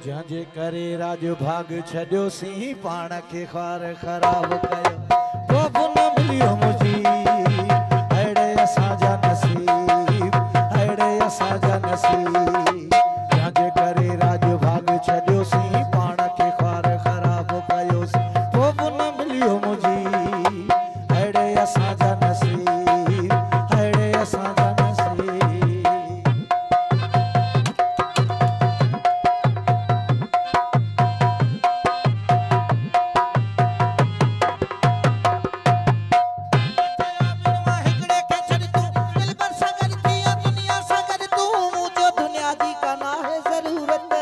जंहिंजे करे राज भाग छॾियोसीं पाण खे ख़्वार ख़राब कयो तो बि न मिलियो मुंहिंजी अहिड़े असांजा नसीब अहिड़े असांजा नसीब जंहिंजे करे राज भाग छॾियोसीं पाण खे ख़्वार ख़राब कयोसीं तो बि न मिलियो मुंहिंजी अहिड़े असांजा नसीब अहिड़े असांजा दुनिया दी का ना है जरूरत